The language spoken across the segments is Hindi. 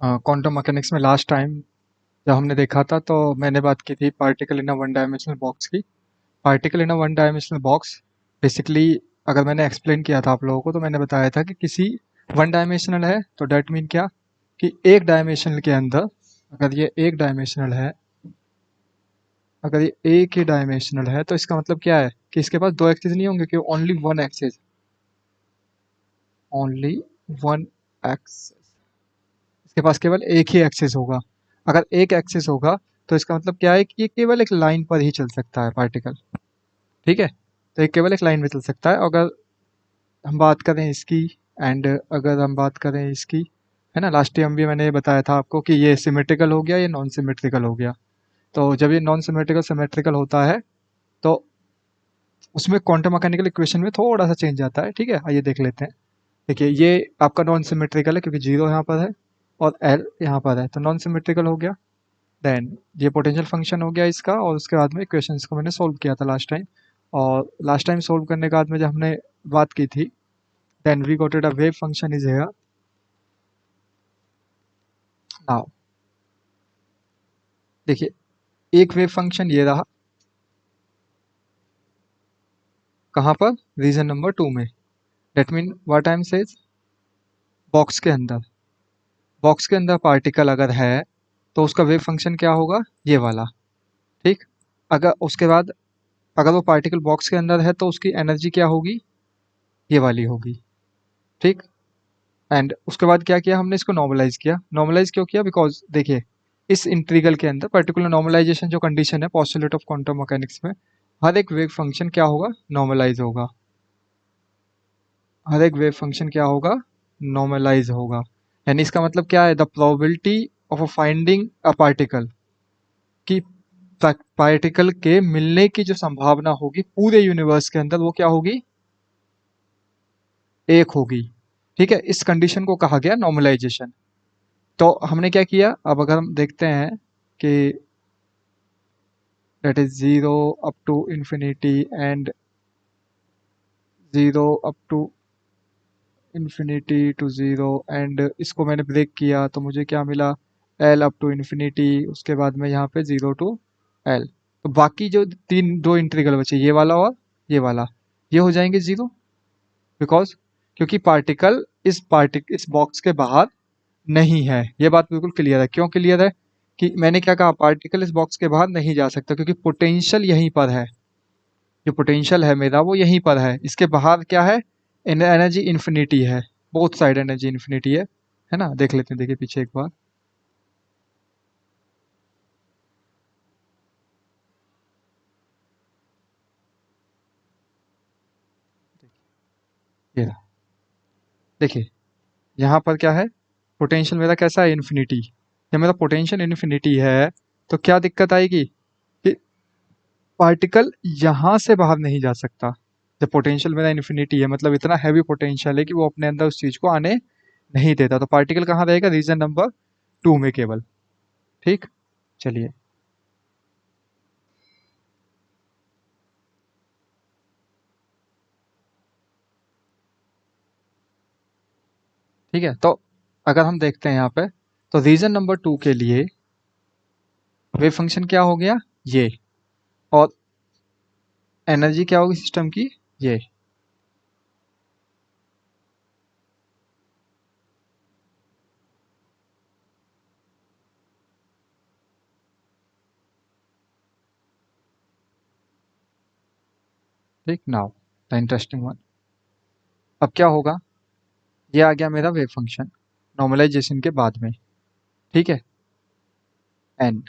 क्वांटम मैकेनिक्स में लास्ट टाइम जब हमने देखा था तो मैंने बात की थी particle in a one dimensional box की। Particle in a one dimensional box basically, अगर मैंने एक्सप्लेन किया था आप लोगों को तो मैंने बताया था कि किसी वन डायमेंशनल है तो डेट मीन क्या कि एक डायमेंशनल के अंदर अगर ये एक डायमेंशनल है, अगर ये एक ही डायमेंशनल है तो इसका मतलब क्या है कि इसके पास दो एक्सिस नहीं होंगे, कि only one axis, only one axis, इसके पास केवल एक ही एक्सिस होगा। अगर एक एक्सिस होगा तो इसका मतलब क्या है कि ये केवल एक लाइन पर ही चल सकता है पार्टिकल। ठीक है, तो ये केवल एक लाइन में चल सकता है। अगर हम बात करें इसकी, एंड अगर हम बात करें इसकी, है ना, लास्ट टाइम भी मैंने ये बताया था आपको कि ये सिमेट्रिकल हो गया, ये नॉन सिमेट्रिकल हो गया। तो जब ये नॉन सिमेट्रिकल सिमेट्रिकल होता है तो उसमें क्वांटम मैकेनिकल इक्वेशन में थोड़ा सा चेंज आता है। ठीक है, आइए देख लेते हैं। देखिए, ये आपका नॉन सिमेट्रिकल है क्योंकि जीरो यहाँ पर है और एल यहाँ पर है, तो नॉन सिमेट्रिकल हो गया। देन ये पोटेंशियल फंक्शन हो गया इसका, और उसके बाद में इक्वेशंस को मैंने सोल्व किया था लास्ट टाइम। और लास्ट टाइम सोल्व करने के बाद में जब हमने बात की थी, then we got it a wave function is here now. देखिए, एक वेव फंक्शन ये रहा, कहाँ पर, रीजन नंबर 2 में। That mean what time says, box के अंदर, बॉक्स के अंदर पार्टिकल अगर है तो उसका वेव फंक्शन क्या होगा, ये वाला। ठीक, अगर उसके बाद अगर वो पार्टिकल बॉक्स के अंदर है तो उसकी एनर्जी क्या होगी, ये वाली होगी। ठीक, एंड उसके बाद क्या किया हमने, इसको नॉर्मलाइज किया। नॉर्मलाइज क्यों किया, बिकॉज देखिए, इस इंटीग्रल के अंदर पर्टिकुलर नॉर्मलाइजेशन जो कंडीशन है पोस्टुलेट ऑफ क्वांटम मैकेनिक्स में, हर एक वेव फंक्शन क्या होगा, नॉर्मलाइज होगा। हर एक वेव फंक्शन क्या होगा, नॉर्मलाइज होगा। यानी इसका मतलब क्या है, the probability of a finding a particle, कि पार्टिकल के मिलने की जो संभावना होगी पूरे यूनिवर्स के अंदर वो क्या होगी, एक होगी। ठीक है, इस कंडीशन को कहा गया नॉर्मलाइजेशन। तो हमने क्या किया, अब अगर हम देखते हैं कि that is 0 up to infinity and 0 up to infinity to 0, and इसको मैंने ब्रेक किया तो मुझे क्या मिला, L up to infinity, उसके बाद में यहाँ पे 0 to L। तो बाकी जो तीन दो इंटीग्रल बचे, ये वाला और ये वाला, ये हो जाएंगे जीरो। बिकॉज क्योंकि पार्टिकल इस बॉक्स के बाहर नहीं है। ये बात बिल्कुल क्लियर है। क्यों क्लियर है, कि मैंने क्या कहा, पार्टिकल इस बॉक्स के बाहर नहीं जा सकता क्योंकि पोटेंशियल यहीं पर है। जो पोटेंशियल है मेरा वो यहीं पर है, इसके बाहर क्या है, एनर्जी इन्फिनिटी है, बोथ साइड एनर्जी इन्फिनिटी है ना। देख लेते हैं, देखिए पीछे एक बार, ये रहा। देखिए, यहाँ पर क्या है, पोटेंशियल मेरा कैसा है, इन्फिनिटी। जब मेरा पोटेंशियल इन्फिनिटी है तो क्या दिक्कत आएगी कि पार्टिकल यहाँ से बाहर नहीं जा सकता। जब पोटेंशियल मेरा इन्फिनिटी है, मतलब इतना हैवी पोटेंशियल है कि वो अपने अंदर उस चीज को आने नहीं देता, तो पार्टिकल कहाँ रहेगा, रीजन नंबर 2 में केवल। ठीक, चलिए, ठीक है। तो अगर हम देखते हैं यहाँ पे, तो रीजन नंबर 2 के लिए वेव फंक्शन क्या हो गया, ये, और एनर्जी क्या होगी सिस्टम की, ये। ठीक, नाउ द इंटरेस्टिंग वन, अब क्या होगा, ये आ गया मेरा वेव फंक्शन नॉर्मलाइजेशन के बाद में। ठीक है, एंड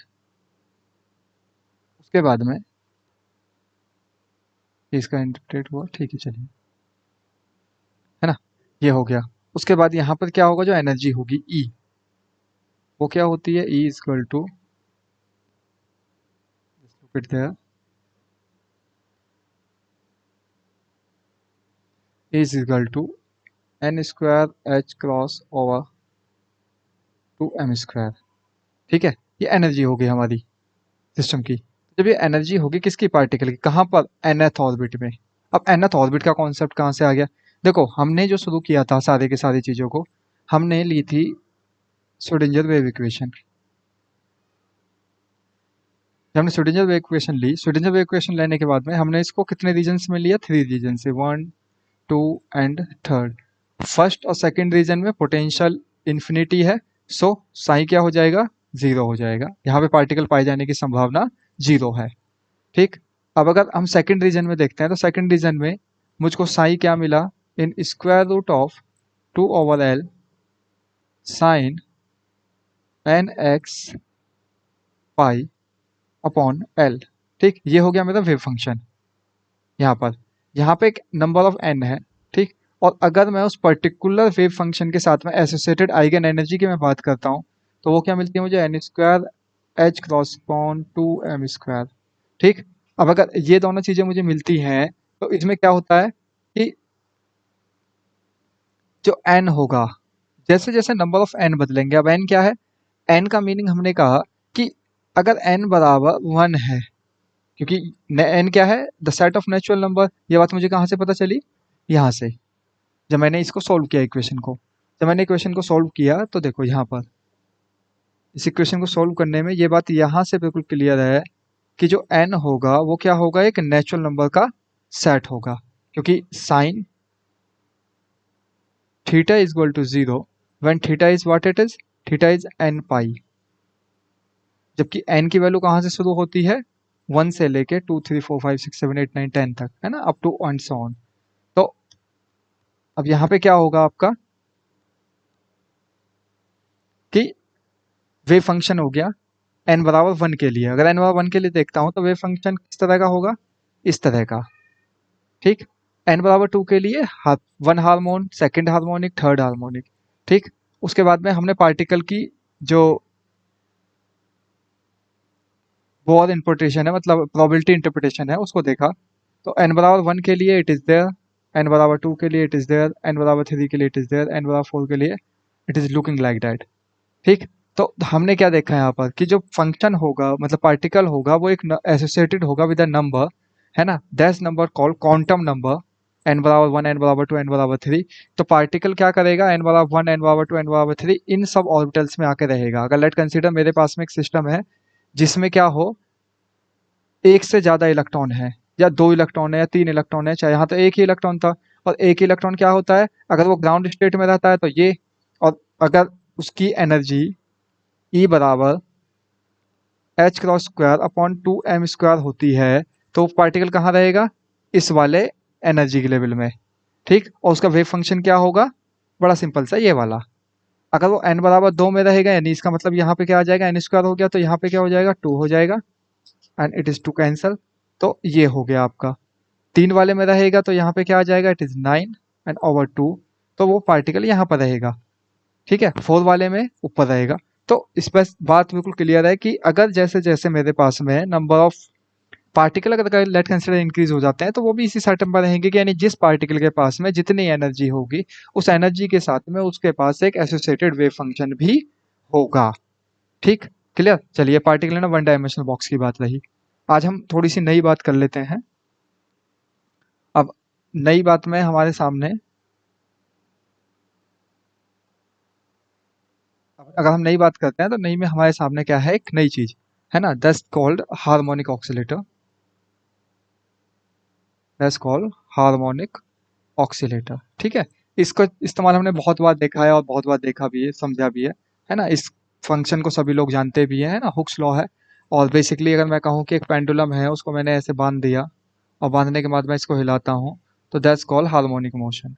उसके बाद में इसका इंटरप्रेट हुआ, ठीक है, चलिए, है ना, ये हो गया। उसके बाद यहाँ पर क्या होगा, जो एनर्जी होगी ई, वो क्या होती है, E is equal to, is equal to N square H cross over 2m square. ठीक है, ये एनर्जी होगी हमारी सिस्टम की। जब ये एनर्जी होगी किसकी, पार्टिकल की, कहाँ पर, nth ऑर्बिट में। अब nth ऑर्बिट का कॉन्सेप्ट कहाँ से आ गया, देखो हमने जो शुरू किया था सारे के सारी चीज़ों को, हमने ली थी श्रोडिंगर वेव इक्वेशन। जब हमने श्रोडिंगर वेव इक्वेशन ली, श्रोडिंगर वेव इक्वेशन लेने के बाद में हमने इसको कितने रीजन्स में लिया? 3 रीजन से, 1 2 एंड थर्ड। फर्स्ट और सेकंड रीजन में पोटेंशियल इन्फिनिटी है, सो साई क्या हो जाएगा? 0 हो जाएगा। यहाँ पे पार्टिकल पाए जाने की संभावना 0 है। ठीक, अब अगर हम सेकंड रीजन में देखते हैं तो सेकंड रीजन में मुझको साई क्या मिला? In square root of 2/L sine N X pi upon L. ठीक, ये हो गया मेरा वेव फंक्शन। यहाँ पे एक नंबर ऑफ एन है। ठीक, और अगर मैं उस पर्टिकुलर वेव फंक्शन के साथ में एसोसिएटेड आइगन एनर्जी की मैं बात करता हूँ तो वो क्या मिलती है मुझे? N square H cross upon 2m square. ठीक, अब अगर ये दोनों चीजें मुझे मिलती हैं तो इसमें क्या होता है कि जो n होगा, जैसे जैसे नंबर ऑफ n बदलेंगे, अब n क्या है? n का मीनिंग हमने कहा कि अगर n बराबर 1 है, क्योंकि n क्या है? The set of natural number. ये बात मुझे कहाँ से पता चली? यहाँ से, जब मैंने इसको सॉल्व किया इक्वेशन को। जब मैंने इक्वेशन को सॉल्व किया तो देखो यहाँ पर इस इक्वेशन को सॉल्व करने में ये बात यहाँ से बिल्कुल क्लियर है कि जो n होगा वो क्या होगा? एक नेचुरल नंबर का सेट होगा, क्योंकि sine theta is equal to 0 when theta is what it is? Theta is n pi. जबकि n की वैल्यू कहाँ से शुरू होती है? 1 से लेके 2 3 4 5 6 7 8 9 10 तक, है ना, up to and so on. तो अब यहाँ पे क्या होगा आपका कि वेव फंक्शन हो गया n बराबर 1 के लिए। अगर n बराबर 1 के लिए देखता हूँ तो वेव फंक्शन किस तरह का होगा? इस तरह का। ठीक, n बराबर 2 के लिए 1 hormone, second harmonic, third harmonic. ठीक, उसके बाद में हमने पार्टिकल की जो बोर इंटरप्रिटेशन है, मतलब प्रोबेबिलिटी इंटरप्रिटेशन है, उसको देखा। तो n बराबर 1 के लिए इट इज देयर, n बराबर 2 के लिए इट इज देयर, n बराबर 3 के लिए इट इज देयर, n बराबर 4 के लिए it is looking like that. ठीक, तो हमने क्या देखा यहाँ पर कि जो फंक्शन होगा, मतलब पार्टिकल होगा, वो एक एसोसिएटेड होगा विद अ नंबर, है ना, that number called quantum number. n बराबर 1, n बराबर 2, n बराबर 3। तो पार्टिकल क्या करेगा? n बराबर 1, n बराबर 2, n बराबर 3 इन सब ऑर्बिटल्स में आके रहेगा। अगर लेट कंसीडर मेरे पास में एक सिस्टम है जिसमें क्या हो, एक से ज्यादा इलेक्ट्रॉन है, या 2 इलेक्ट्रॉन है, या 3 इलेक्ट्रॉन है, चाहे यहाँ तो एक ही इलेक्ट्रॉन था, और एक ही इलेक्ट्रॉन क्या होता है? अगर वो ग्राउंड स्टेट में रहता है तो ये, और अगर उसकी एनर्जी ई बराबर H cross square upon 2m square होती है तो पार्टिकल कहाँ रहेगा? इस वाले एनर्जी के लेवल में। ठीक, और उसका वेव फंक्शन क्या होगा? बड़ा सिंपल सा, ये वाला। अगर वो n बराबर 2 में रहेगा, यानी इसका मतलब यहाँ पे क्या आ जाएगा? n स्क्वायर हो गया, तो यहाँ पे क्या हो जाएगा? 2 हो जाएगा, and it is to cancel. तो ये हो गया आपका। 3 वाले में रहेगा तो यहाँ पे क्या आ जाएगा? इट इज 9 एंड ओवर 2, तो वो पार्टिकल यहाँ पर रहेगा। ठीक है, 4 वाले में ऊपर रहेगा। तो इस पर बात बिल्कुल क्लियर है कि अगर जैसे जैसे मेरे पास में नंबर ऑफ पार्टिकल अगर लेट कंसिडर इंक्रीज हो जाते हैं तो वो भी इसी सर्टन पर रहेंगे कि यानी जिस पार्टिकल के पास में जितनी एनर्जी होगी उस एनर्जी के साथ में उसके पास एक एसोसिएटेड वेव फंक्शन भी होगा। ठीक, क्लियर। चलिए, पार्टिकल ना वन डायमेंशनल बॉक्स की बात रही। आज हम थोड़ी सी नई बात कर लेते हैं। अब नई बात में हमारे सामने, अगर हम नई बात करते हैं तो नई में हमारे सामने क्या है? एक नई चीज है ना, that's called harmonic oscillator. That's called harmonic oscillator. ठीक है, इसका इस्तेमाल हमने बहुत बार देखा है और बहुत बार देखा भी है, समझा भी है ना। इस फंक्शन को सभी लोग जानते भी हैं, है ना, हुक्स लॉ है। और बेसिकली अगर मैं कहूँ कि एक पेंडुलम है, उसको मैंने ऐसे बांध दिया और बांधने के बाद मैं इसको हिलाता हूँ तो that's called harmonic motion.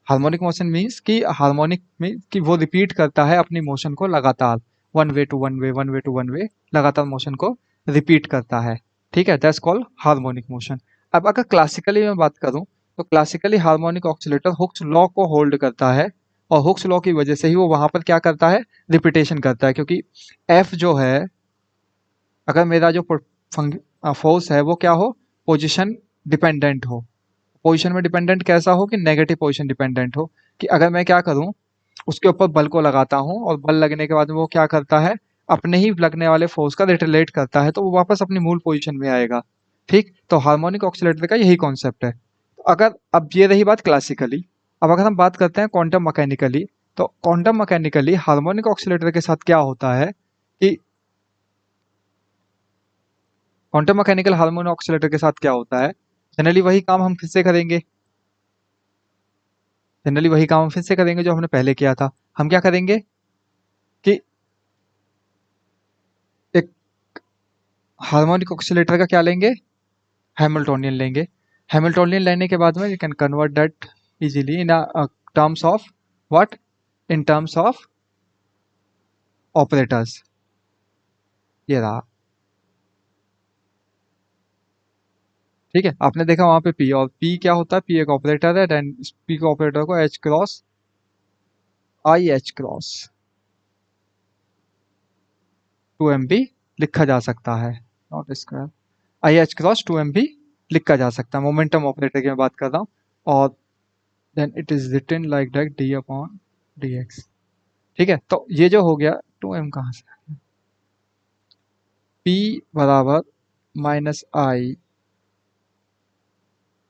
Harmonic motion means कि हार्मोनिक मीन्स कि वो रिपीट करता है अपनी मोशन को लगातार, one way to one way, one way to one way, लगातार मोशन को रिपीट करता है। ठीक है, दैट्स कॉल्ड हार्मोनिक मोशन। अब अगर क्लासिकली मैं बात करूं तो classically harmonic oscillator Hooke's law को होल्ड करता है, और हुक्स लॉ की वजह से ही वो वहां पर क्या करता है? रिपीटेशन करता है, क्योंकि एफ जो है, अगर मेरा जो फोर्स है वो क्या हो? पोजिशन डिपेंडेंट हो। पोजीशन में डिपेंडेंट कैसा हो? कि नेगेटिव पोजीशन डिपेंडेंट हो, कि अगर मैं क्या करूं, उसके ऊपर बल को लगाता हूं और बल लगने के बाद में वो क्या करता है? अपने ही लगने वाले फोर्स का रिटेलेट करता है, तो वो वापस अपनी मूल पोजीशन में आएगा। ठीक, तो हार्मोनिक ऑक्सीलेटर का यही कॉन्सेप्ट है। तो अगर अब ये रही बात क्लासिकली, अब अगर हम बात करते हैं क्वांटम मैकेनिकली, तो क्वांटम मैकेनिकली हार्मोनिक ऑक्सीलेटर के साथ क्या होता है कि क्वांटम मैकेनिकल हार्मोनिक ऑक्सीलेटर के साथ क्या होता है, जनरली वही काम हम फिर से करेंगे, जनरली वही काम हम फिर से करेंगे जो हमने पहले किया था। हम क्या करेंगे कि एक हार्मोनिक ऑक्सीलेटर का क्या लेंगे, हैमिल्टोनियन लेंगे। हैमिल्टोनियन लेने के बाद में you can convert that easily in terms of what, in terms of operators. ये रहा, ठीक है। आपने देखा वहां पे पी, और पी क्या होता है, पी एक ऑपरेटर है, देन पी के ऑपरेटर को एच क्रॉस आई एच क्रॉस 2mb लिखा जा सकता है, not square, I H cross 2mb लिखा जा सकता है, मोमेंटम ऑपरेटर की मैं बात कर रहा हूँ। और then it is written like that D upon D X, ठीक है। तो ये जो हो गया 2m कहाँ से, p बराबर minus I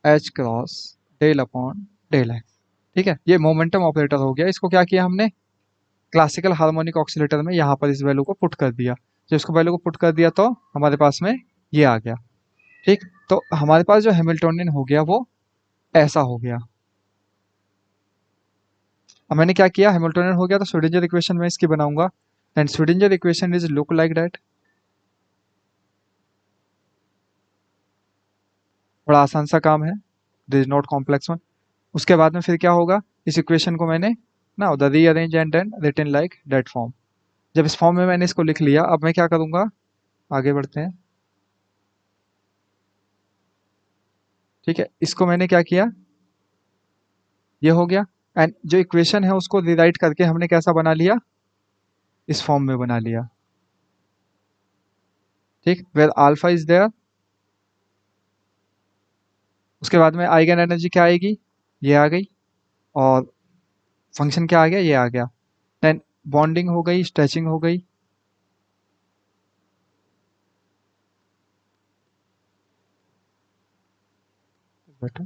H cross del upon del X, ठीक है। ये मोमेंटम ऑपरेटर हो गया, इसको क्या किया हमने क्लासिकल हार्मोनिक ऑक्सीलेटर में यहाँ पर इस वैल्यू को पुट कर दिया। जब इसको वैल्यू को पुट कर दिया तो हमारे पास में ये आ गया, ठीक। तो हमारे पास जो हैमिल्टोनियन हो गया वो ऐसा हो गया। अब मैंने क्या किया, हैमिल्टोनियन हो गया तो श्रोडिंगर इक्वेशन में इसकी बनाऊंगा, and Schrodinger equation is look like that. बड़ा आसान सा काम है, this is not complex one. उसके बाद में फिर क्या होगा, इस इक्वेशन को मैंने ना the rearrange and then written like that form. जब इस फॉर्म में मैंने इसको लिख लिया, अब मैं क्या करूंगा, आगे बढ़ते हैं, ठीक है। इसको मैंने क्या किया, ये हो गया, एंड जो इक्वेशन है उसको रिराइट करके हमने कैसा बना लिया, इस फॉर्म में बना लिया, ठीक। वेयर अल्फा इज देयर, उसके बाद में आइगन एनर्जी क्या आएगी, ये आ गई, और फंक्शन क्या आ गया, ये आ गया। देन बॉन्डिंग हो गई, स्ट्रेचिंग हो गई, बेटा